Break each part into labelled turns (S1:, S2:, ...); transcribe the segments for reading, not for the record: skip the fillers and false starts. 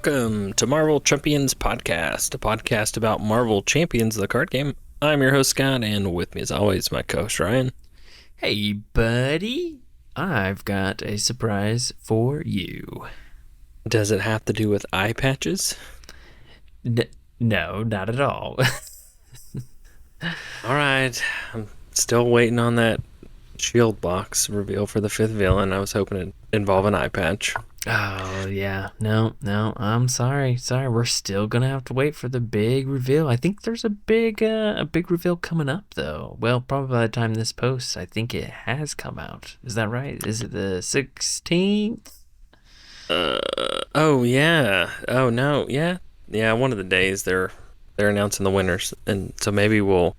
S1: Welcome to Marvel Champions Podcast, a podcast about Marvel Champions, the card game. I'm your host, Scott, and with me, as always, my co-host, Ryan.
S2: Hey, buddy. I've got a surprise for you.
S1: Does it have to do with eye patches?
S2: No, not at all.
S1: All right. I'm still waiting on that shield box reveal for the fifth villain. I was hoping it'd involve an eye patch.
S2: Oh, yeah. No, I'm sorry. We're still going to have to wait for the big reveal. I think there's a big reveal coming up, though. Well, probably by the time this posts, I think it has come out. Is that right? Is it the 16th?
S1: Oh, yeah. Oh, no. Yeah. Yeah, one of the days they're announcing the winners, and so maybe we'll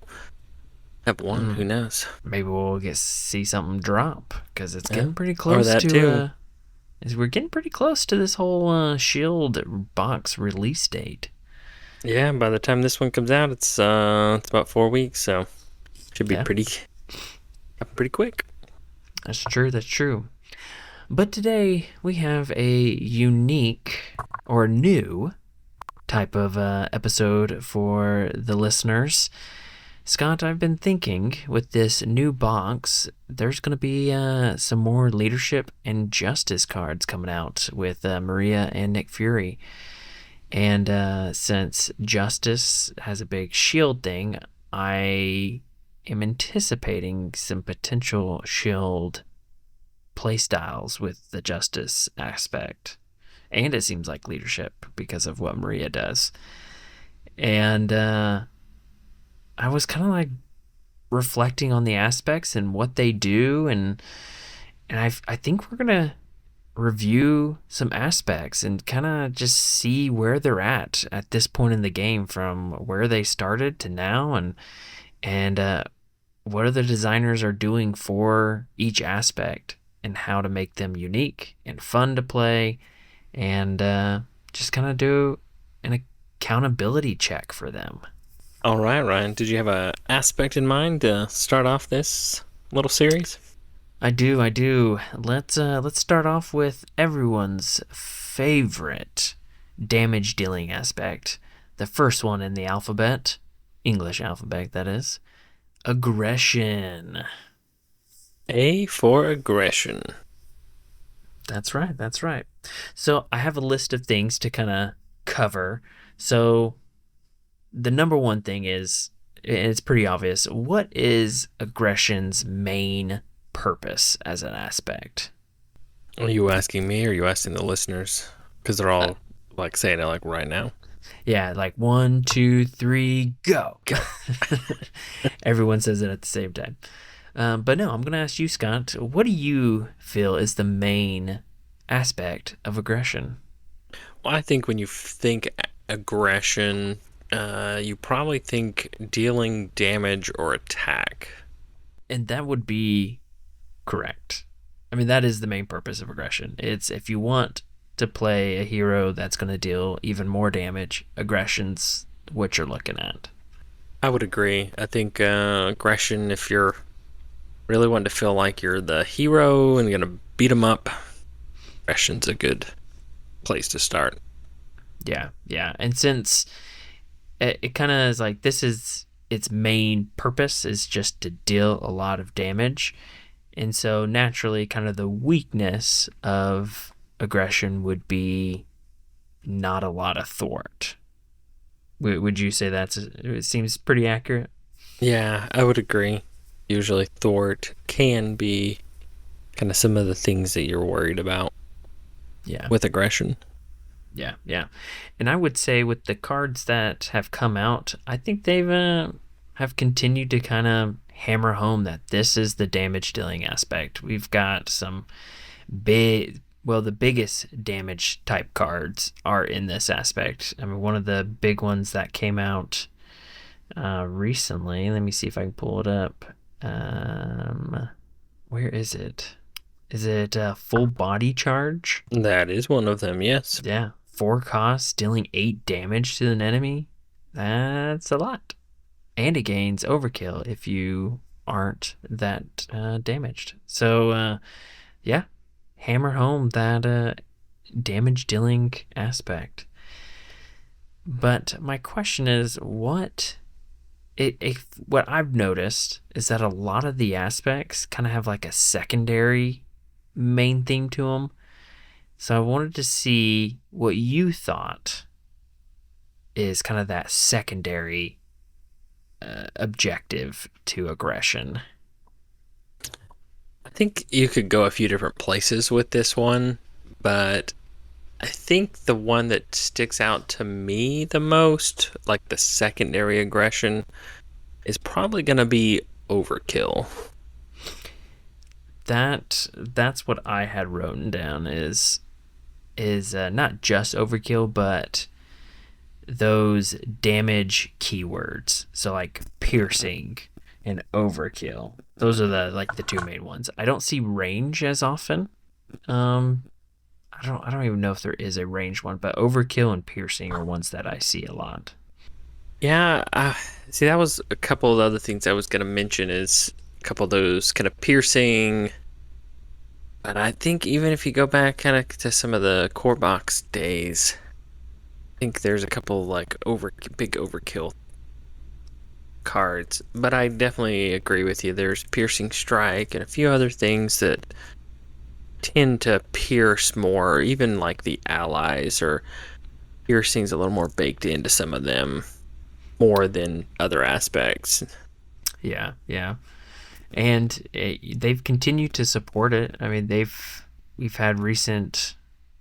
S1: have one. Who knows?
S2: Maybe we'll see something drop, because it's getting pretty
S1: Or
S2: close
S1: that
S2: to...
S1: too.
S2: We're getting pretty close to this whole Shield box release date.
S1: Yeah, by the time this one comes out, it's about 4 weeks, so should be pretty quick.
S2: That's true. But today we have a unique or new type of episode for the listeners. Scott, I've been thinking with this new box, there's going to be some more leadership and justice cards coming out with Maria and Nick Fury. And since justice has a big shield thing, I am anticipating some potential shield playstyles with the justice aspect. And it seems like leadership because of what Maria does. And I was kind of like reflecting on the aspects and what they do, and I think we're gonna review some aspects and kind of just see where they're at this point in the game, from where they started to now, and what other designers are doing for each aspect and how to make them unique and fun to play, and just kind of do an accountability check for them.
S1: All right, Ryan, did you have an aspect in mind to start off this little series?
S2: I do. Let's start off with everyone's favorite damage dealing aspect. The first one in the alphabet, English alphabet, that is, aggression.
S1: A for aggression.
S2: That's right. So I have a list of things to kind of cover. So the number one thing is, it's pretty obvious, what is aggression's main purpose as an aspect?
S1: Are you asking me or are you asking the listeners? Because they're all like saying it like right now.
S2: Yeah, like 1, 2, 3, go. Everyone says it at the same time. But no, I'm going to ask you, Scott, what do you feel is the main aspect of aggression?
S1: Well, I think when you think aggression, you probably think dealing damage or attack.
S2: And that would be correct. I mean, that is the main purpose of aggression. It's if you want to play a hero that's going to deal even more damage, aggression's what you're looking at.
S1: I would agree. I think aggression, if you're really wanting to feel like you're the hero and going to beat them up, aggression's a good place to start.
S2: Yeah. And since it kind of is like, this is its main purpose is just to deal a lot of damage. And so naturally kind of the weakness of aggression would be not a lot of thwart. Would you say it seems pretty accurate?
S1: Yeah, I would agree. Usually thwart can be kind of some of the things that you're worried about.
S2: Yeah.
S1: With aggression.
S2: Yeah. And I would say with the cards that have come out, I think they've have continued to kind of hammer home that this is the damage dealing aspect. We've got some the biggest damage type cards are in this aspect. I mean, one of the big ones that came out recently, let me see if I can pull it up. Where is it? Is it full body charge?
S1: That is one of them, yes.
S2: Yeah. 4 costs, dealing 8 damage to an enemy. That's a lot. And it gains overkill if you aren't that damaged. So, yeah, hammer home that damage dealing aspect. But my question is, what I've noticed is that a lot of the aspects kind of have like a secondary main theme to them. So I wanted to see what you thought is kind of that secondary objective to aggression.
S1: I think you could go a few different places with this one, but I think the one that sticks out to me the most, like the secondary aggression, is probably going to be overkill.
S2: That's what I had written down is not just overkill, but those damage keywords. So like piercing and overkill. Those are the two main ones. I don't see range as often. Um, I don't even know if there is a range one, but overkill and piercing are ones that I see a lot.
S1: Yeah, see, that was a couple of the other things I was going to mention is a couple of those kind of piercing. But I think even if you go back kind of to some of the core box days, I think there's a couple like big overkill cards. But I definitely agree with you. There's piercing strike and a few other things that tend to pierce more, even like the allies or piercing's a little more baked into some of them more than other aspects.
S2: Yeah, yeah. And they've continued to support it. I mean, we've had recent,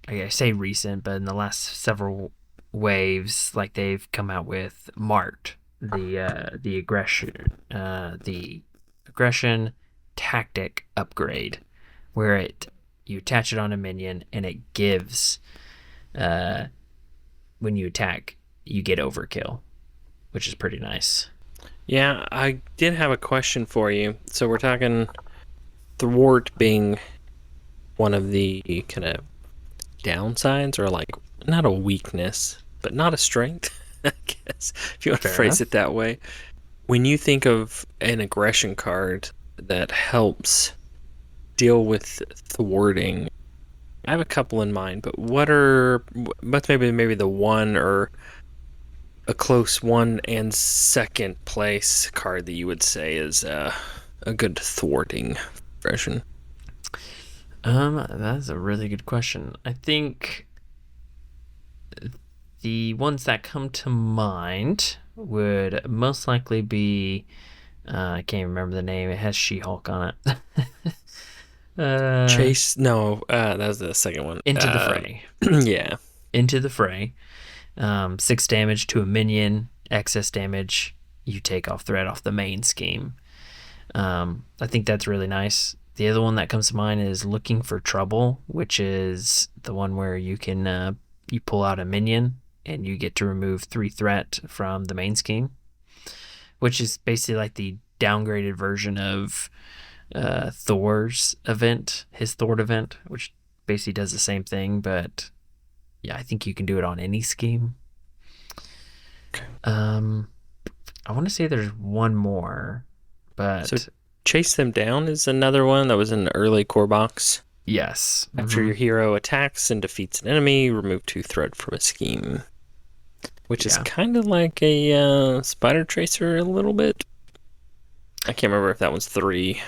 S2: I say recent, but in the last several waves, like they've come out with Mart, the aggression tactic upgrade, where you attach it on a minion and it gives, when you attack, you get overkill, which is pretty nice.
S1: Yeah, I did have a question for you. So we're talking thwart being one of the kind of downsides, or like not a weakness, but not a strength, I guess, if you want to
S2: Fair
S1: phrase
S2: enough.
S1: it that way. When you think of an aggression card that helps deal with thwarting, I have a couple in mind, but what's maybe the one or a close one and second place card that you would say is a good thwarting version?
S2: That's a really good question. I think the ones that come to mind would most likely be I can't remember the name. It has She-Hulk on it.
S1: Chase? No, that was the second one.
S2: Into the Fray.
S1: Yeah.
S2: Into the Fray. 6 damage to a minion. Excess damage you take off threat off the main scheme. I think that's really nice. The other one that comes to mind is Looking for Trouble, which is the one where you can you pull out a minion and you get to remove 3 threat from the main scheme, which is basically like the downgraded version of Thor's event, his Thwart event, which basically does the same thing, but yeah, I think you can do it on any scheme.
S1: Okay.
S2: I want to say there's one more, but
S1: So Chase Them Down is another one that was in the early core box.
S2: yes.
S1: After your hero attacks and defeats an enemy, remove 2 threat from a scheme. Which is
S2: Yeah.
S1: kind of like a Spider Tracer a little bit. I can't remember if that one's 3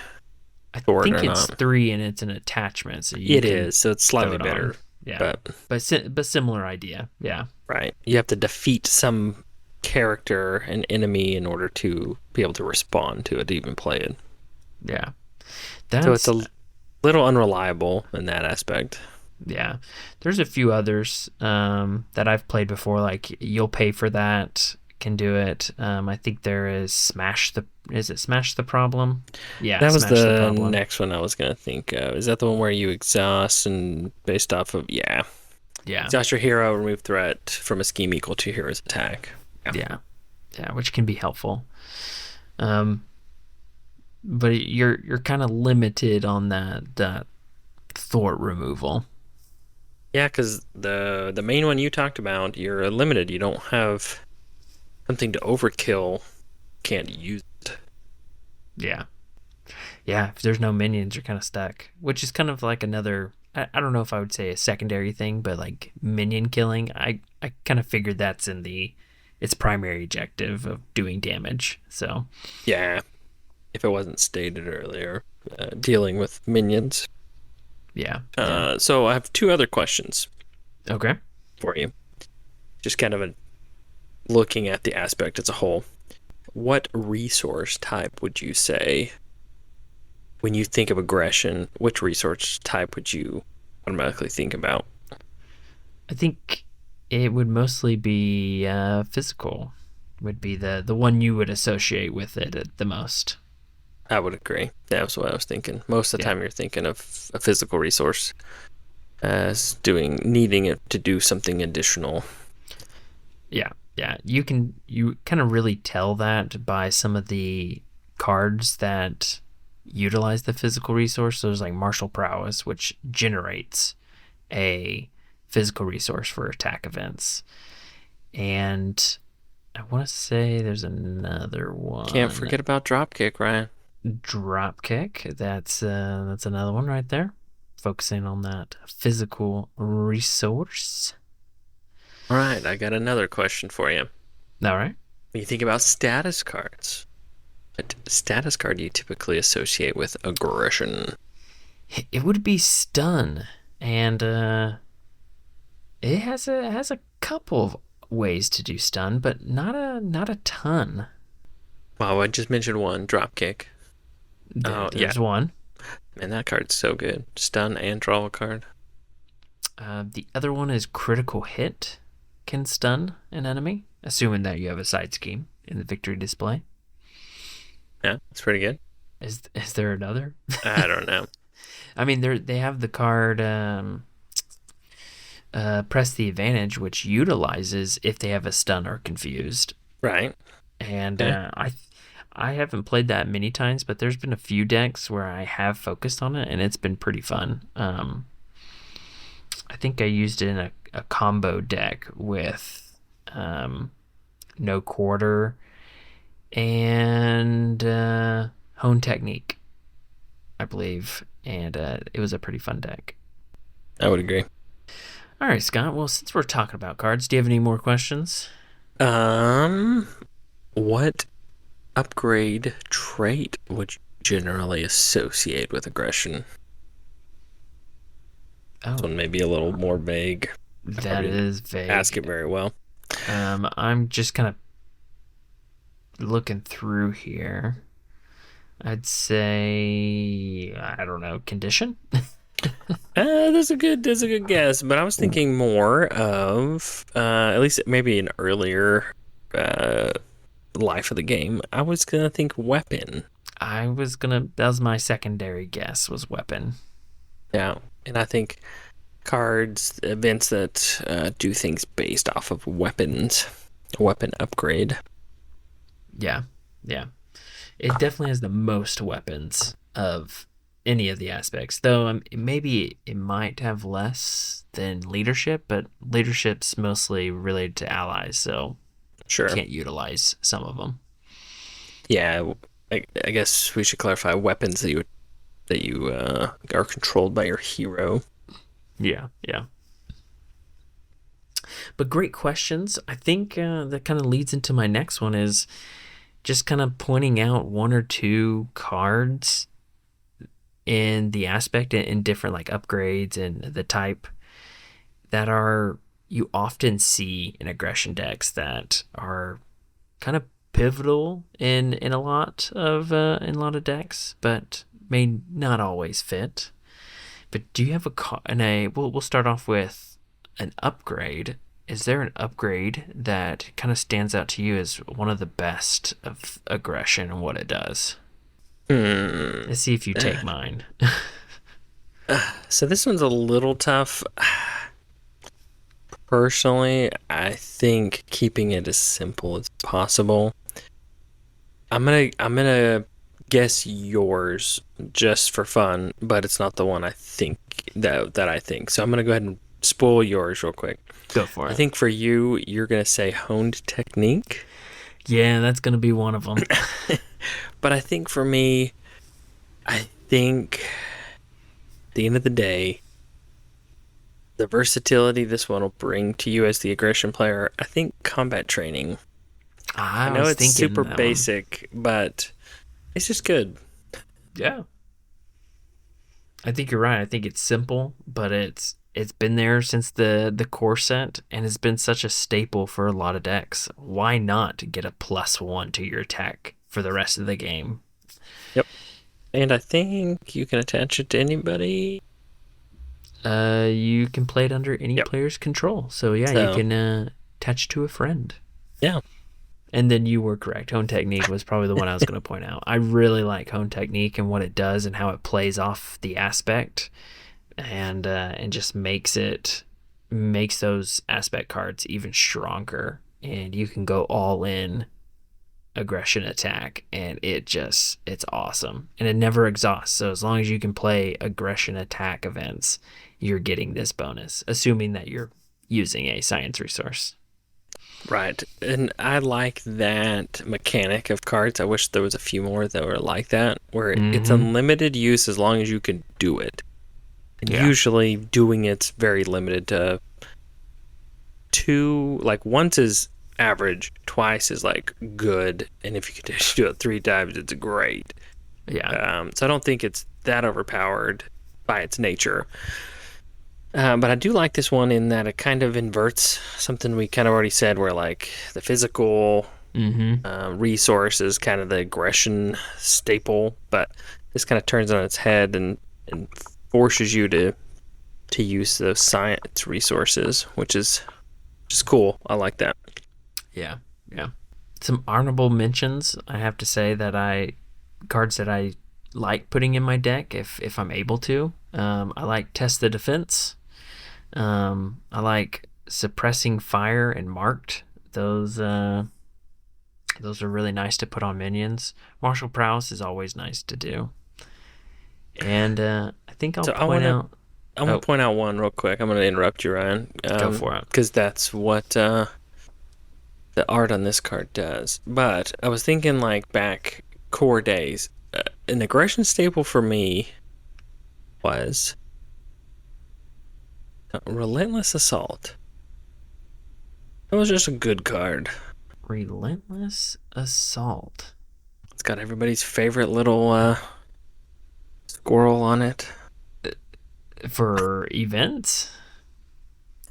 S2: I
S1: Thwart
S2: think
S1: or
S2: it's
S1: not.
S2: 3 and it's an attachment, so you
S1: It
S2: can
S1: is, so it's
S2: throw
S1: slightly
S2: it
S1: better.
S2: on. Yeah,
S1: But
S2: similar idea. Yeah,
S1: right, you have to defeat some character, an enemy, in order to be able to respond to it, to even play it.
S2: yeah.
S1: So it's
S2: That's
S1: a little unreliable in that aspect.
S2: yeah. There's a few others that I've played before. Like You'll Pay for That can do it. I think there is Smash the Problem? Yeah,
S1: That was
S2: Smash the
S1: the
S2: Problem.
S1: next one I was gonna think of. Is that the one where you exhaust and based off of
S2: Yeah,
S1: exhaust your hero, remove threat from a scheme equal to your hero's attack?
S2: yeah, yeah. Which can be helpful. Um, but you're kind of limited on that thwart removal.
S1: Yeah, because the main one you talked about, you're limited. You don't have something to overkill. Can't use it.
S2: Yeah. Yeah, if there's no minions, you're kind of stuck, which is kind of like another I don't know if I would say a secondary thing, but like minion killing, I kind of figured that's in the its primary objective of doing damage. So
S1: Yeah, if it wasn't stated earlier, dealing with minions.
S2: yeah, yeah.
S1: So I have two other questions
S2: Okay.
S1: for you. Just kind of looking at the aspect as a whole. What resource type would you say when you think of aggression? Which resource type would you automatically think about?
S2: I think it would mostly be physical. Would be the one you would associate with it at the most.
S1: I would agree. That was what I was thinking. Most of the
S2: Yeah.
S1: time, you're thinking of a physical resource as needing it to do something additional.
S2: Yeah, yeah. You kind of really tell that by some of the cards that utilize the physical resource. So there's like martial prowess, which generates a physical resource for attack events. And I want to say there's another
S1: Can't
S2: one.
S1: forget about dropkick, Ryan.
S2: Dropkick. That's another one right there. Focusing on that physical resource.
S1: All right, I got another question for you.
S2: All right.
S1: When you think about status cards, what status card do you typically associate with aggression?
S2: It would be stun, and it has a couple of ways to do stun, but not a ton.
S1: Well, I just mentioned one, dropkick. Oh, yeah.
S2: There's one.
S1: Man, that card's so good. Stun and draw a card.
S2: The other one is critical hit can stun an enemy, assuming that you have a side scheme in the victory display.
S1: Yeah, that's pretty good.
S2: Is there another?
S1: I don't know.
S2: I mean, they have the card press the advantage, which utilizes if they have a stun or confused.
S1: Right.
S2: And
S1: Okay.
S2: I haven't played that many times, but there's been a few decks where I have focused on it, and it's been pretty fun. I think I used it in a combo deck with No Quarter and Hone Technique, I believe, and it was a pretty fun deck.
S1: I would agree.
S2: All right, Scott. Well, since we're talking about cards, do you have any more questions?
S1: What upgrade trait would you generally associate with aggression? This
S2: Oh,
S1: one may be a little more vague. I
S2: that
S1: probably didn't
S2: is
S1: ask it
S2: vague.
S1: very well.
S2: I'm just kind of looking through here. I'd say I don't know, condition.
S1: That's a good guess, but I was thinking more of at least maybe an earlier uh, life of the game. I was gonna think weapon.
S2: That was my secondary guess was weapon.
S1: Yeah, and I think cards, events that do things based off of weapons, weapon upgrade.
S2: Yeah, yeah. It definitely has the most weapons of any of the aspects, though maybe it might have less than leadership, but leadership's mostly related to allies, so you
S1: Sure.
S2: can't utilize some of them.
S1: Yeah, I guess we should clarify weapons that you are controlled by your hero.
S2: Yeah, yeah. But great questions. I think that kind of leads into my next one is just kind of pointing out one or two cards in the aspect in different like upgrades and the type that are you often see in aggression decks that are kind of pivotal in a lot of decks, but may not always fit. But do you have we'll start off with an upgrade. Is there an upgrade that kind of stands out to you as one of the best of aggression and what it does?
S1: Hmm.
S2: Let's see if you take mine.
S1: So this one's a little tough. Personally, I think keeping it as simple as possible. I'm gonna guess yours just for fun, but it's not the one I think that I think. So I'm gonna go ahead and spoil yours real quick.
S2: Go for
S1: I
S2: it.
S1: think for you, you're gonna say honed technique,
S2: Yeah, that's going to be one of them.
S1: but I think for me, I think at the end of the day, The versatility this one will bring to you as the aggression player. I think combat training. I
S2: I
S1: know
S2: was
S1: it's
S2: thinking
S1: super
S2: that one.
S1: basic, but it's just good.
S2: Yeah, I think you're right. I think it's simple, but it's been there since the core set, and it's been such a staple for a lot of decks. Why not get a +1 to your attack for the rest of the game?
S1: Yep. And I think you can attach it to anybody.
S2: You can play it under any
S1: Yep.
S2: player's control. So yeah, you
S1: So,
S2: can attach to a friend.
S1: yeah.
S2: And then you were correct. Hone Technique was probably the one I was going to point out. I really like Hone Technique and what it does and how it plays off the aspect, and just makes those aspect cards even stronger. And you can go all in aggression attack, and it's awesome. And it never exhausts. So as long as you can play aggression attack events, you're getting this bonus, assuming that you're using a science resource.
S1: Right. And I like that mechanic of cards. I wish there was a few more that were like that, where it's
S2: Mm-hmm.
S1: unlimited use as long as you can do it. And
S2: Yeah.
S1: usually doing it's very limited to two, like once is average, twice is like good, and if you can do it 3 times, it's great.
S2: Yeah.
S1: So I don't think it's that overpowered by its nature. But I do like this one in that it kind of inverts something we kind of already said, where like the physical
S2: Mm-hmm.
S1: resource is kind of the aggression staple, but this kind of turns on its head and forces you to use those science resources, which is just cool. I like that.
S2: Yeah. Yeah. Some honorable mentions. I have to say that I cards that I like putting in my deck if I'm able to. I like Test the Defense. I like Suppressing Fire and Marked. Those are really nice to put on minions. Martial Prowess is always nice to do. And I think I'll
S1: So
S2: point out.
S1: I want
S2: Oh,
S1: to point out one real quick. I'm going to interrupt you, Ryan,
S2: go for it.
S1: because that's what the art on this card does. But I was thinking like back core days, an aggression staple for me was Relentless Assault. That was just a good card.
S2: Relentless Assault.
S1: It's got everybody's favorite little squirrel on it.
S2: For events?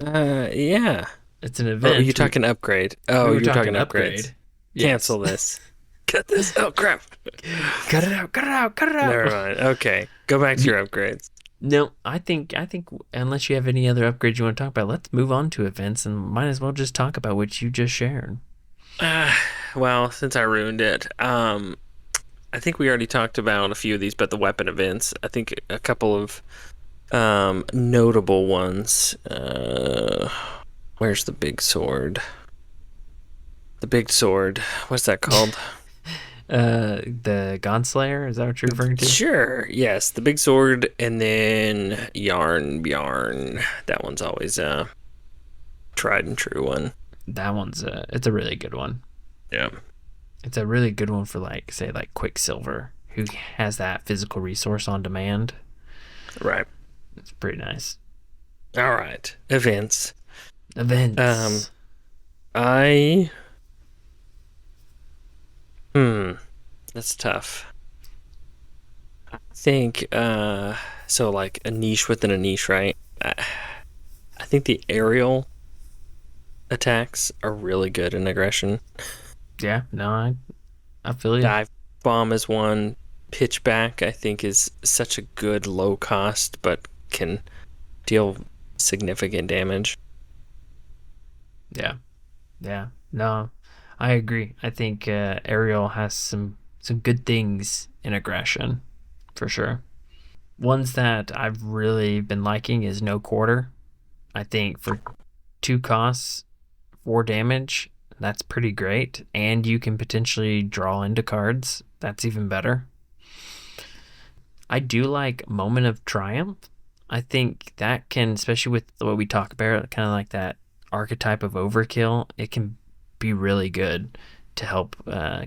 S1: Yeah.
S2: It's an
S1: Or are you
S2: event.
S1: talking upgrade?
S2: We
S1: Oh,
S2: were
S1: you're
S2: talking
S1: talking upgrades.
S2: upgrade. Yes.
S1: Cancel this. Cut this. Oh crap.
S2: Cut it out, cut it out, cut it
S1: Never
S2: out.
S1: mind. Okay, go back to your upgrades.
S2: No, I think unless you have any other upgrades you want to talk about, let's move on to events and might as well just talk about what you just shared.
S1: Uh, well, since I ruined it, I think we already talked about a few of these, but the weapon events. I think a couple of notable ones. Where's the big sword? The big sword. What's that called?
S2: The Godslayer, is that what you're referring to?
S1: Sure. Yes, the big sword, and then Yarn Bjarn. That one's always a tried and true one.
S2: That one's it's a really good one.
S1: Yeah.
S2: It's a really good one for like say like Quicksilver, who has that physical resource on demand.
S1: Right.
S2: It's pretty nice.
S1: All right. Events. Um,
S2: Events.
S1: I that's tough. I think so like a niche within a niche, right? I think the aerial attacks are really good in aggression.
S2: Yeah, no, I feel you.
S1: Dive bomb is one. Pitchback I think is such a good low cost but can deal significant damage.
S2: Yeah. Yeah. No, I agree. I think Ariel has some good things in aggression, for sure. Ones that I've really been liking is No Quarter. I think for 2 costs, 4 damage, that's pretty great. And you can potentially draw into cards. That's even better. I do like Moment of Triumph. I think that can, especially with what we talk about, kind of like that archetype of overkill, it can be really good to help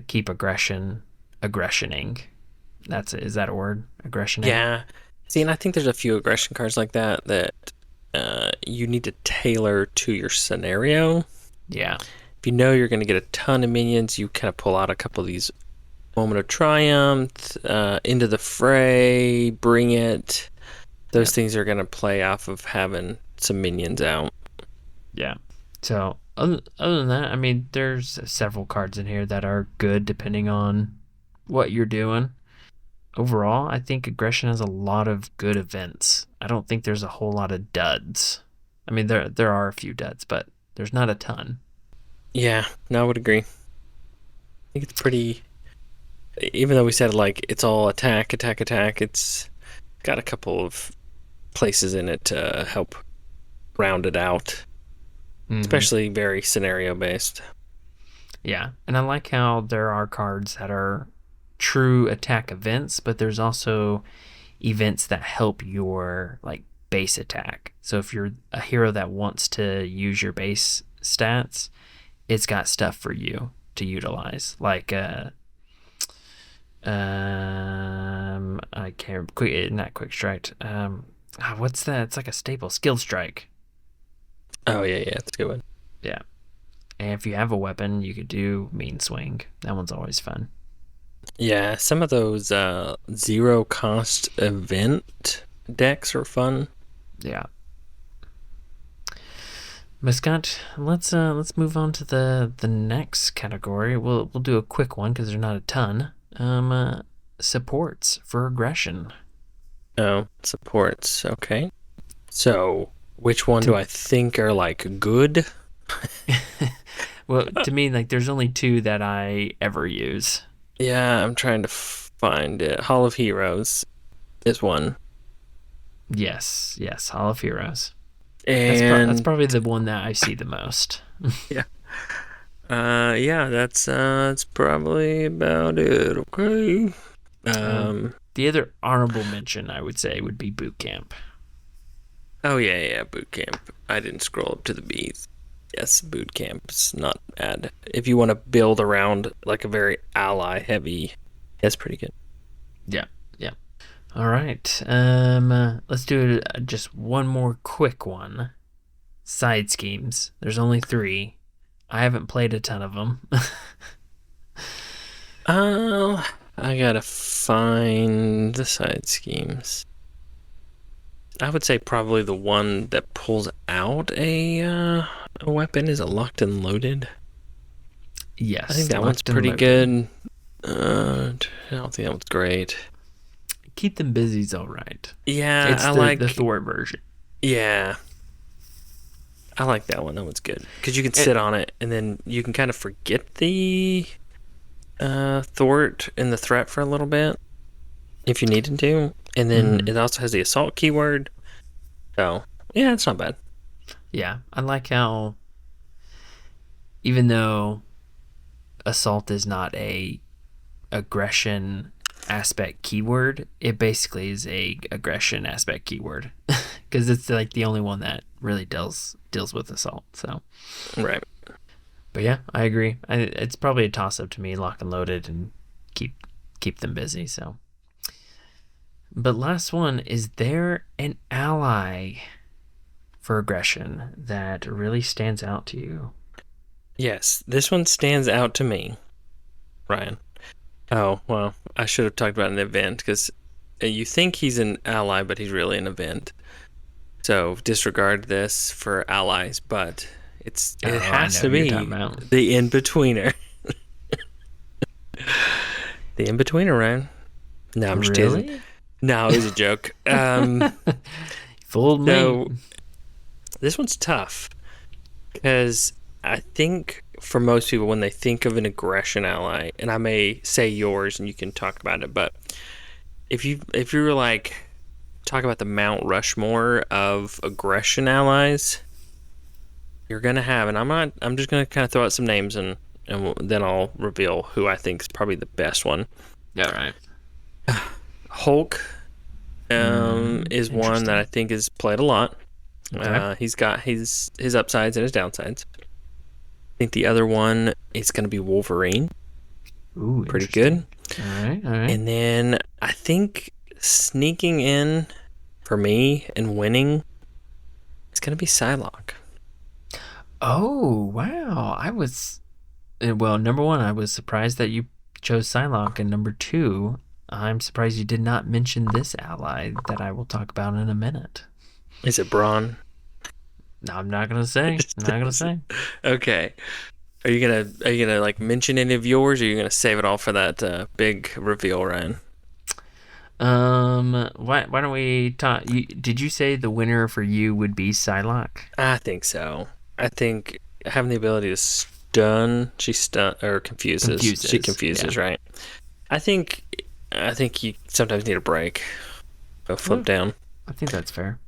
S2: keep aggressioning. Is that a word? Aggressioning?
S1: Yeah. See, and I think there's a few aggression cards like that you need to tailor to your scenario.
S2: Yeah.
S1: If you know you're going to get a ton of minions, you kind of pull out a couple of these moment of triumph, into the fray, bring it. Those
S2: Yep.
S1: things are going to play off of having some minions out.
S2: Yeah. So other than that, I mean, there's several cards in here that are good depending on what you're doing. Overall, I think aggression has a lot of good events. I don't think there's a whole lot of duds. I mean, there are a few duds, but there's not a ton.
S1: Yeah, no, I would agree. I think it's pretty. Even though we said like it's all attack, attack, attack, it's got a couple of places in it to help round it out,
S2: Mm-hmm.
S1: especially very scenario based.
S2: Yeah, and I like how there are cards that are true attack events, but there's also events that help your like base attack. So if you're a hero that wants to use your base stats, it's got stuff for you to utilize. Like I can't quick not quick strike. What's that? It's like a staple. Skill strike.
S1: Oh yeah, yeah, that's a good one.
S2: Yeah. And if you have a weapon, you could do mean swing. That one's always fun.
S1: Yeah, some of those zero cost event decks are fun.
S2: Yeah. But Scott, let's move on to the next category. We'll do a quick one because there's not a ton. Supports for aggression.
S1: Oh, supports. Okay. So, which one do
S2: To
S1: I think are like good?
S2: well, to me, like there's only two that I ever use.
S1: Yeah, I'm trying to find it. Hall of Heroes is one.
S2: Yes, Hall of Heroes. That's
S1: And
S2: probably the one that I see the most.
S1: yeah. Yeah, that's probably about it. Okay. Um
S2: The other honorable mention I would say would be boot camp.
S1: oh yeah, yeah, boot camp. I didn't scroll up to the B's. Yes, boot camp's not bad. If you want to build around like a very ally heavy, that's pretty good.
S2: Yeah, yeah. All right. Let's do just one more quick one. Side schemes. There's only three. I haven't played a ton of them.
S1: I gotta find the side schemes. I would say probably the one that pulls out a weapon is a locked and loaded. I think
S2: Yes,
S1: that one's
S2: locked and
S1: pretty
S2: loaded.
S1: good. I don't think that one's great.
S2: Keep them busy's all right.
S1: Yeah,
S2: It's
S1: I
S2: the
S1: like.
S2: Thor version.
S1: Yeah, I like that one. That one's good because you can
S2: It,
S1: sit on it and then you can kind of forget the thwart and the threat for a little bit if you needed to, and then
S2: mm,
S1: it also has the assault keyword. So yeah, it's not bad.
S2: yeah, I like how even though assault is not a aggression aspect keyword, it basically is a aggression aspect keyword because it's like the only one that really deals with assault. So,
S1: Right.
S2: but yeah, I agree. It's probably a toss up to me, lock and loaded, and keep keep them busy. So, but last one, is there an ally for aggression that really stands out to you?
S1: Yes, this one stands out to me, Ryan. Oh, well, I should have talked about an event because you think he's an ally, but he's really an event. So disregard this for allies, but
S2: Oh,
S1: it
S2: I
S1: has
S2: know
S1: to
S2: who you're talking
S1: be
S2: about.
S1: the in-betweener. The in-betweener, Ryan. No, I'm just teasing.
S2: Really?
S1: No, it was a joke.
S2: Fooled me.
S1: So this one's tough because I think for most people, when they think of an aggression ally, and I may say yours, and you can talk about it, but if you were like talk about the Mount Rushmore of aggression allies, you're gonna have, and I'm just gonna kind of throw out some names then I'll reveal who I think is probably the best one.
S2: All right.
S1: Hulk is one that
S2: Interesting.
S1: I think is played a lot.
S2: Okay.
S1: He's got his upsides and his downsides. I think the other one is going to be Wolverine.
S2: Ooh,
S1: Pretty good.
S2: interesting. All right. All right.
S1: And then I think sneaking in for me and winning, it's gonna be Psylocke.
S2: Oh, wow. Well, number one, I was surprised that you chose Psylocke. And number two, I'm surprised you did not mention this ally that I will talk about in a minute.
S1: Is it Braun?
S2: No, I'm not going to say. I'm not going to say.
S1: Okay. Are you gonna like mention any of yours, or are you gonna save it all for that big reveal, Ryan?
S2: Why don't we talk? Did you say the winner for you would be Psylocke?
S1: I think so. I think having the ability to stun, she stun or confuses. She
S2: Confuses. Yeah.
S1: confuses, right? I think I think you sometimes need a break. Go flip
S2: Well,
S1: down.
S2: I think that's fair.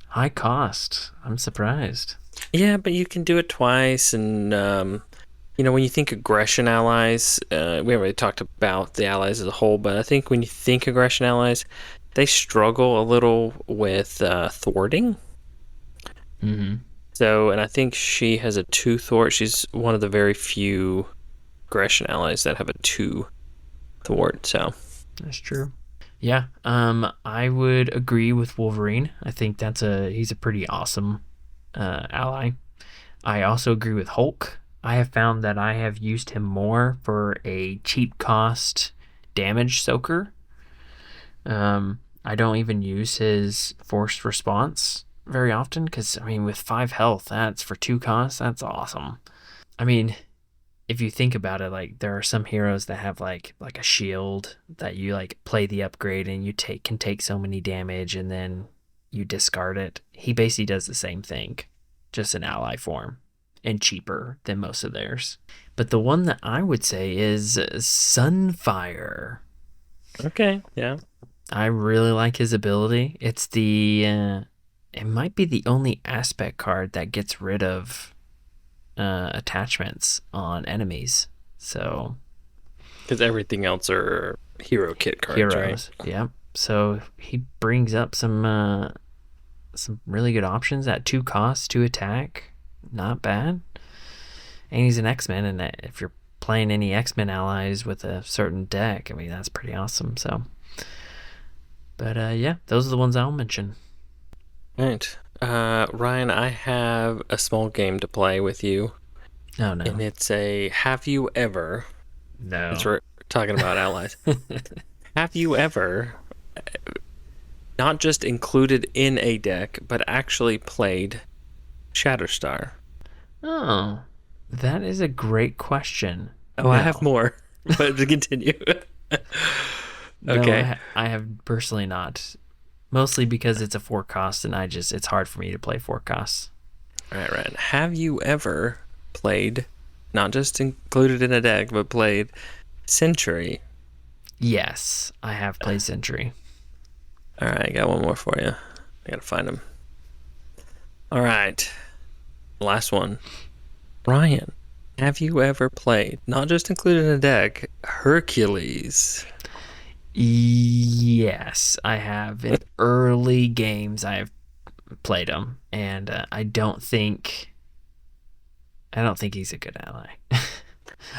S2: High cost. I'm surprised.
S1: Yeah, but you can do it twice, and when you think aggression allies, we haven't really talked about the allies as a whole, but I think when you think aggression allies, they struggle a little with thwarting.
S2: Mm-hmm.
S1: So, and I think she has a two thwart. She's one of the very few aggression allies that have a two thwart. So,
S2: That's true. Yeah. I would agree with Wolverine. I think he's a pretty awesome ally. I also agree with Hulk. I have found that I have used him more for a cheap cost damage soaker. I don't even use his forced response very often because, I mean, with 5 health, that's for 2 costs. That's awesome. I mean, if you think about it, like there are some heroes that have like a shield that you like play the upgrade and you can take so many damage and then you discard it. He basically does the same thing, just in ally form and cheaper than most of theirs. But the one that I would say is Sunfire.
S1: okay, yeah.
S2: I really like his ability. It might be the only aspect card that gets rid of attachments on enemies. So
S1: Because everything else are hero kit cards, right?
S2: heroes, yeah. So he brings up some really good options at 2 costs, 2 attack. Not bad. And he's an X-Men, and if you're playing any X-Men allies with a certain deck, I mean that's pretty awesome. So, but yeah, those are the ones I'll mention.
S1: Right. Ryan, I have a small game to play with you,
S2: Oh
S1: and
S2: no,
S1: it's a have you ever, since
S2: no.
S1: we're talking about allies, have you ever not just included in a deck, but actually played Shatterstar?
S2: Oh, that is a great question.
S1: Oh, I have
S2: No,
S1: more, but to continue.
S2: no,
S1: Okay.
S2: I have personally not. Mostly because it's a 4 cost, and it's hard for me to play 4 costs.
S1: All right, Ryan. Have you ever played, not just included in a deck, but played Century?
S2: Yes, I have played Sentry.
S1: All right, I got one more for you. I gotta find him. All right, last one. Ryan, have you ever played, not just included in a deck, Hercules?
S2: Yes, I have. In early games, I have played him, and I don't think he's a good ally. I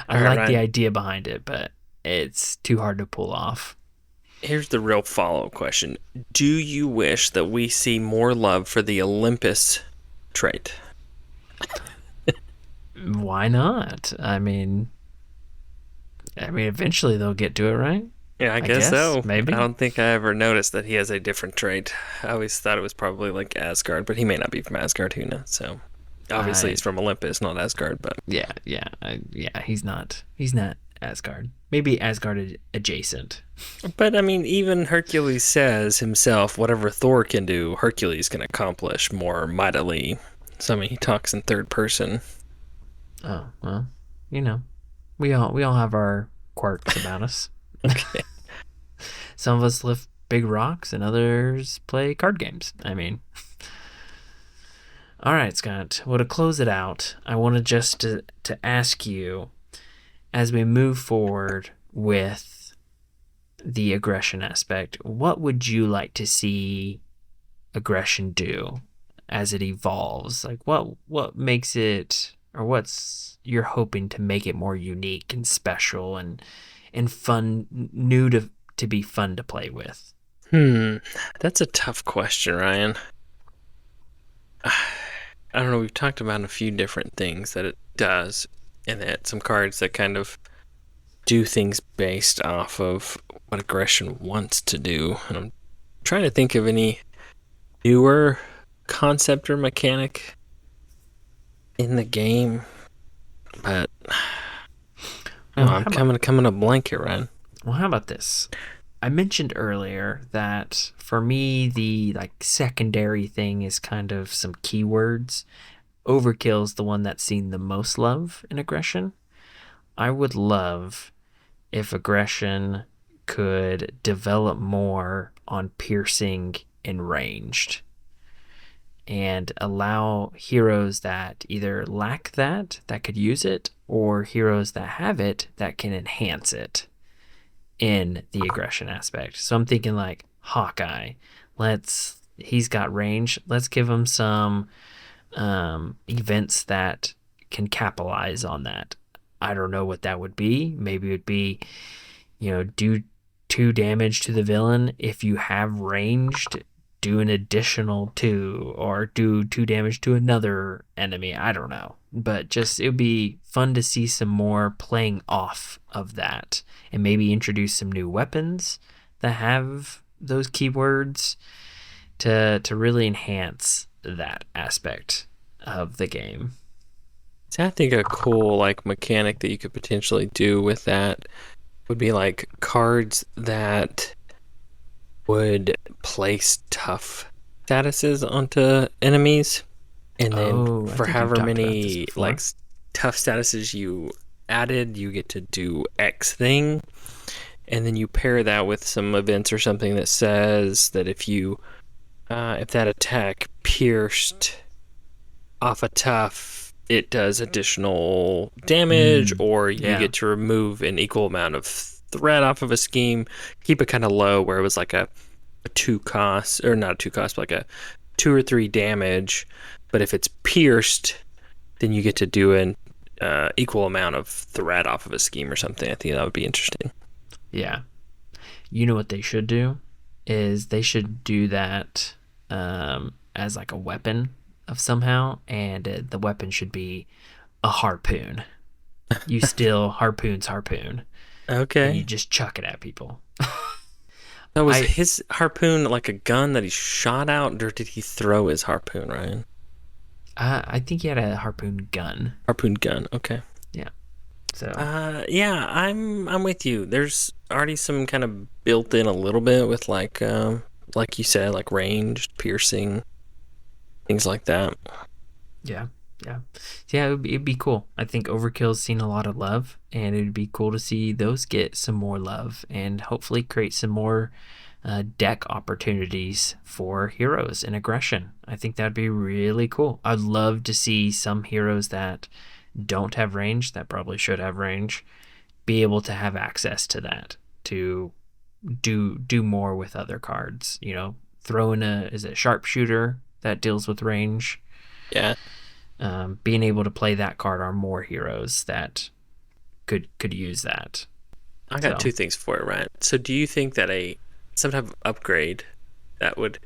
S1: All right,
S2: like the
S1: Ryan.
S2: idea behind it, but it's too hard to pull off.
S1: Here's the real follow-up question. Do you wish that we see more love for the Olympus trait?
S2: Why not? Eventually they'll get to it, right?
S1: Yeah, I
S2: I
S1: guess
S2: guess,
S1: so. I
S2: maybe.
S1: don't think I ever noticed that he has a different trait. I always thought it was probably like Asgard, but he may not be from Asgard. Who knows? So obviously
S2: I
S1: he's from Olympus, not Asgard. But
S2: yeah. He's not Asgard. Maybe Asgard adjacent.
S1: I mean, even Hercules says himself, whatever Thor can do, Hercules can accomplish more mightily. So I mean, he talks in third person.
S2: Oh well, you know, we all have our quirks about us.
S1: Okay.
S2: Some of us lift big rocks, and others play card games. All right, Scott. Well, to close it out, I wanted just to ask you, as we move forward with the aggression aspect, what would you like to see aggression do as it evolves? Like what makes it, or what's you're hoping to make it more unique and special and fun, new to be fun to play with?
S1: Hmm, that's a tough question, Ryan. I don't know, we've talked about a few different things that it does, and that some cards that kind of do things based off of what aggression wants to do. And I'm trying to think of any newer concept or mechanic in the game, but no,
S2: Well,
S1: I'm
S2: how about
S1: coming up blank here, Ryan.
S2: well, how about this? I mentioned earlier that for me the like secondary thing is kind of some keywords. Overkill's the one that's seen the most love in aggression. I would love if aggression could develop more on piercing and ranged and allow heroes that either lack that could use it or heroes that have it that can enhance it in the aggression aspect. So I'm thinking like Hawkeye. He's got range. Let's give him some events that can capitalize on that. I don't know what that would be. Maybe it would be, do 2 damage to the villain. If you have ranged, do an additional 2, or do 2 damage to another enemy. I don't know. But just, it would be fun to see some more playing off of that and maybe introduce some new weapons that have those keywords to really enhance that aspect of the game.
S1: So I think a cool like mechanic that you could potentially do with that would be like cards that would place tough statuses onto enemies, and then
S2: Oh, I
S1: for
S2: think you've
S1: however
S2: talked about this
S1: many like
S2: before.
S1: tough statuses you added, you get to do X thing, and then you pair that with some events or something that says that if that attack pierced off a tough, it does additional damage, or you
S2: Yeah.
S1: get to remove an equal amount of threat off of a scheme. Keep it kind of low, where it was like a 2 cost, or not a 2 cost, but like a 2 or 3 damage. But if it's pierced, then you get to do an equal amount of threat off of a scheme or something. I think that would be interesting.
S2: Yeah. You know what they should do is they should do that as like a weapon of somehow, and the weapon should be a harpoon. You steal harpoon, and you
S1: Okay.
S2: just chuck it at people.
S1: So was
S2: I
S1: his harpoon like a gun that he shot out, or did he throw his harpoon, Ryan?
S2: I think he had a harpoon gun.
S1: Harpoon gun. Okay.
S2: Yeah. So
S1: Yeah, I'm with you. There's already some kind of built in a little bit with like you said, like ranged, piercing, things like that.
S2: yeah, yeah, yeah. It'd be cool. I think Overkill's seen a lot of love, and it'd be cool to see those get some more love, and hopefully create some more deck opportunities for heroes in aggression. I think that'd be really cool. I'd love to see some heroes that don't have range, that probably should have range, be able to have access to that to do more with other cards. Throw in a is it sharpshooter that deals with range.
S1: Yeah.
S2: Being able to play that card on more heroes that could use that.
S1: I got
S2: So,
S1: two things for it, Ryan. So do you think that some type of upgrade that would,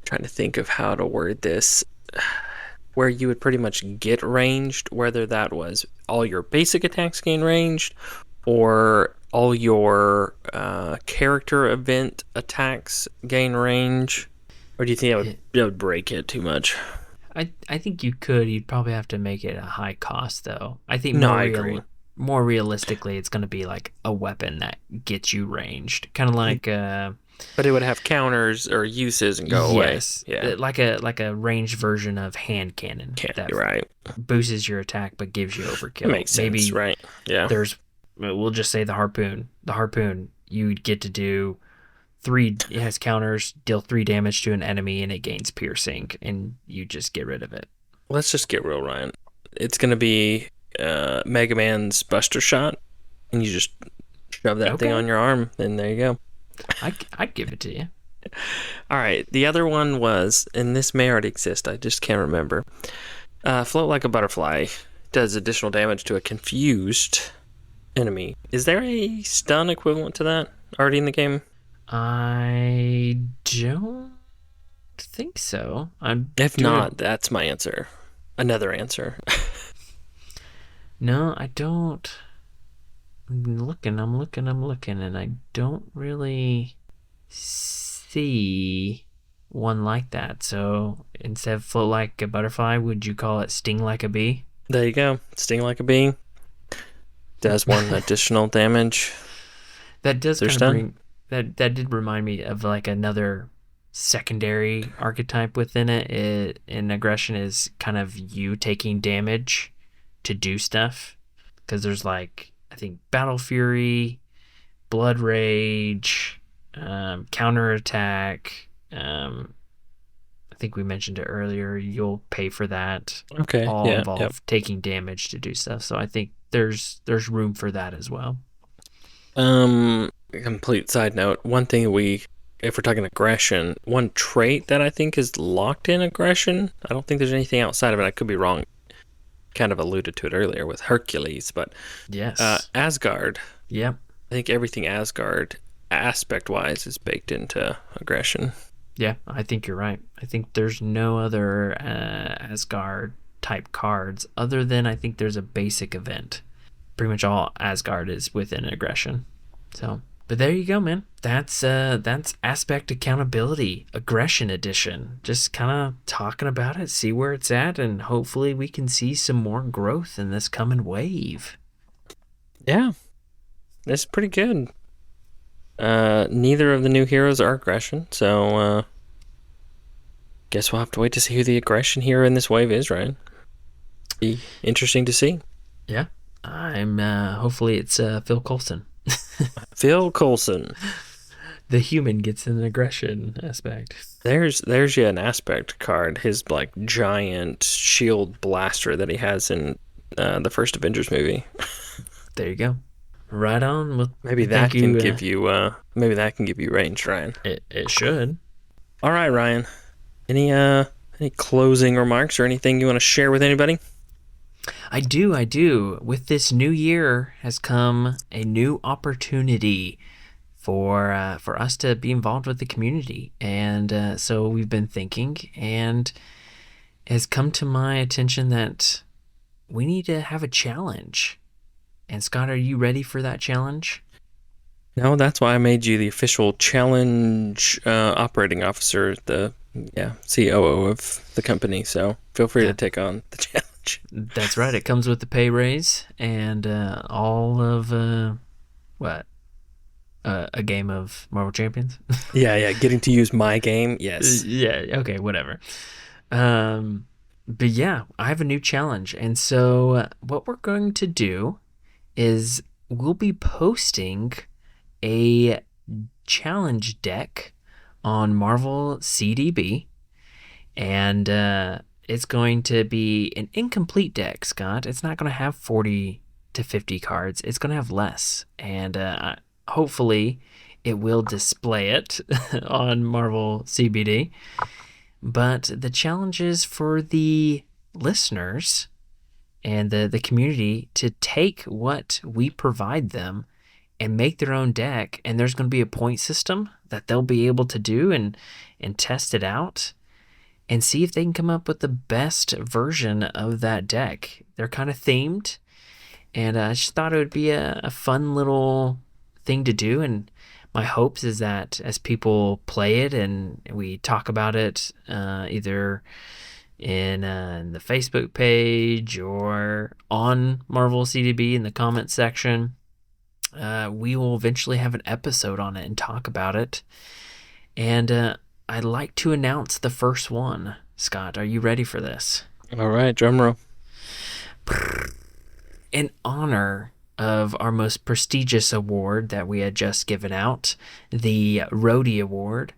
S1: trying to think of how to word this, where you would pretty much get ranged, whether that was all your basic attacks gain ranged, or all your character event attacks gain range, or do you think that would break it too much?
S2: I think you could. You'd probably have to make it a high cost, though. I think
S1: No, I agree.
S2: more realistically, it's going to be like a weapon that gets you ranged, kind of like
S1: But it would have counters or uses and go away.
S2: yes,
S1: Yeah,
S2: like a ranged version of hand cannon
S1: can't
S2: that
S1: be right.
S2: boosts your attack but gives you
S1: That
S2: overkill.
S1: makes sense,
S2: Maybe
S1: right? Yeah.
S2: there's we'll just say the harpoon. The harpoon you'd get to do three. It has counters, deal 3 damage to an enemy, and it gains piercing, and you just get rid of it.
S1: Let's just get real, Ryan. It's gonna be Mega Man's Buster Shot, and you just shove that thing
S2: Okay,
S1: on your arm, and there you go.
S2: I'd give it to you.
S1: All right. The other one was, and this may already exist. I just can't remember. Float like a butterfly does additional damage to a confused enemy. Is there a stun equivalent to that already in the game?
S2: I don't think so. I'm
S1: If
S2: doing
S1: not, that's my answer. another answer.
S2: No, I don't. I'm looking, and I don't really see one like that. So instead of float like a butterfly, would you call it sting like a bee?
S1: There you go. Sting like a bee. Does one additional damage.
S2: That does
S1: They're
S2: kind of
S1: stunned.
S2: bring that did remind me of like another secondary archetype within it. In aggression is kind of you taking damage to do stuff, because there's like I think battle fury, blood rage, counterattack. I think we mentioned it earlier. You'll pay for that.
S1: Okay.
S2: All
S1: Yeah. Yep.
S2: involve taking damage to do stuff. So I think there's room for that as well.
S1: Complete side note. One thing if we're talking aggression, one trait that I think is locked in aggression. I don't think there's anything outside of it. I could be wrong. Kind of alluded to it earlier with Hercules, but
S2: Yes.
S1: Asgard.
S2: Yep.
S1: I think everything Asgard aspect wise is baked into aggression.
S2: Yeah, I think you're right. I think there's no other Asgard type cards other than I think there's a basic event. Pretty much all Asgard is within aggression. So, but there you go, man. That's aspect accountability aggression edition. Just kind of talking about it, see where it's at, and hopefully we can see some more growth in this coming wave.
S1: Yeah, it's pretty good. Neither of the new heroes are aggression, so guess we'll have to wait to see who the aggression hero in this wave is, Ryan. Be interesting to see.
S2: Yeah, I'm hopefully it's Phil Coulson.
S1: Phil Coulson.
S2: The human gets an aggression aspect.
S1: There's yeah an aspect card. His like giant shield blaster that he has in the first Avengers movie.
S2: There you go. Right on. Well,
S1: Maybe
S2: thank
S1: that can
S2: you.
S1: give you range, Ryan.
S2: It should.
S1: All right, Ryan. Any closing remarks or anything you want to share with anybody?
S2: I do. With this new year has come a new opportunity for us to be involved with the community, and so we've been thinking, and it has come to my attention that we need to have a challenge. And Scott, are you ready for that challenge?
S1: No, that's why I made you the official challenge operating officer, the COO of the company. So feel free to
S2: Yeah,
S1: take on the challenge.
S2: that's right. It comes with the pay raise and all of what a game of Marvel Champions.
S1: Yeah, getting to use my game. Yes.
S2: Yeah. Okay. Whatever. But yeah, I have a new challenge, and so what we're going to do is we'll be posting a challenge deck on Marvel CDB, and it's going to be an incomplete deck, Scott. It's not going to have 40 to 50 cards. It's going to have less, and hopefully it will display it on Marvel CBD. But the challenge is for the listeners and the community to take what we provide them and make their own deck, and there's going to be a point system that they'll be able to do and test it out and see if they can come up with the best version of that deck. They're kind of themed, and I just thought it would be a fun little thing to do. And my hopes is that as people play it and we talk about it, either in the Facebook page or on Marvel CDB in the comments section, we will eventually have an episode on it and talk about it. And I'd like to announce the first one. Scott, are you ready for this?
S1: All right, drum roll.
S2: In honor of our most prestigious award that we had just given out, the Rhodey Award,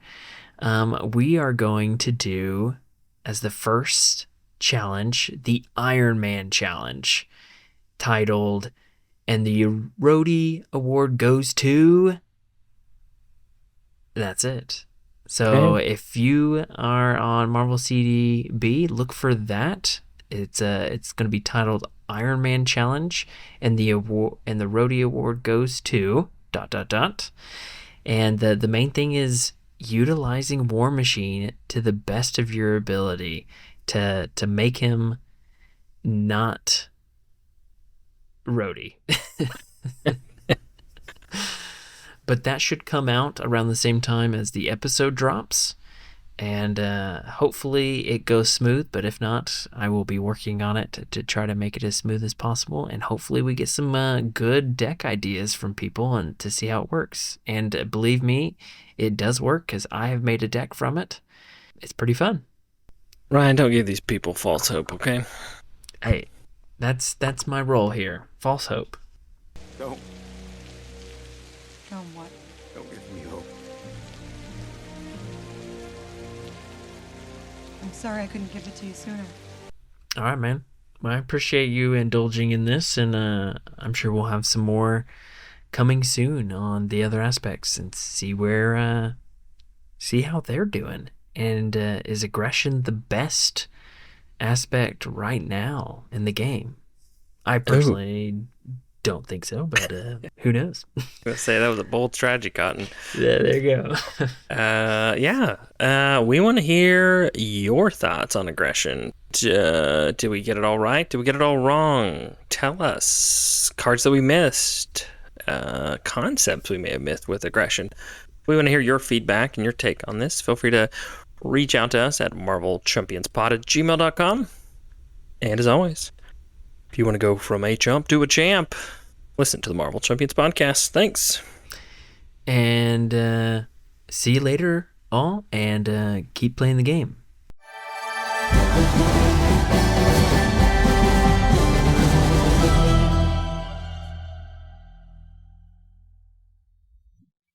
S2: we are going to do, as the first challenge, the Iron Man Challenge, titled, and the Rhodey Award goes to... That's it. So
S1: Okay.
S2: if you are on Marvel CDB, look for that. It's going to be titled Iron Man Challenge, and the award and the Rhodey Award goes to ... And the main thing is utilizing War Machine to the best of your ability to make him not Rhodey. But that should come out around the same time as the episode drops. And hopefully it goes smooth, but if not, I will be working on it to try to make it as smooth as possible. And hopefully we get some good deck ideas from people and to see how it works. And believe me, it does work because I have made a deck from it. It's pretty fun.
S1: Ryan, don't give these people false hope, okay?
S2: Hey, that's my role here. False hope.
S3: Don't
S4: Don't what?
S3: give me hope.
S4: I'm sorry I couldn't give it to you sooner.
S2: All right, man. Well, I appreciate you indulging in this, and I'm sure we'll have some more coming soon on the other aspects and see how they're doing. And is aggression the best aspect right now in the game? I personally don't think so, but who knows?
S1: I was gonna say that was a bold strategy, Cotton.
S2: Yeah, there you go.
S1: We want to hear your thoughts on aggression. Did we get it all right? Did we get it all wrong? Tell us. Cards that we missed. Concepts we may have missed with aggression. We want to hear your feedback and your take on this. Feel free to reach out to us at marvelchampionspod@gmail.com. And as always, if you want to go from a chump to a champ, listen to the Marvel Champions podcast. Thanks.
S2: And see you later, all, and keep playing the game.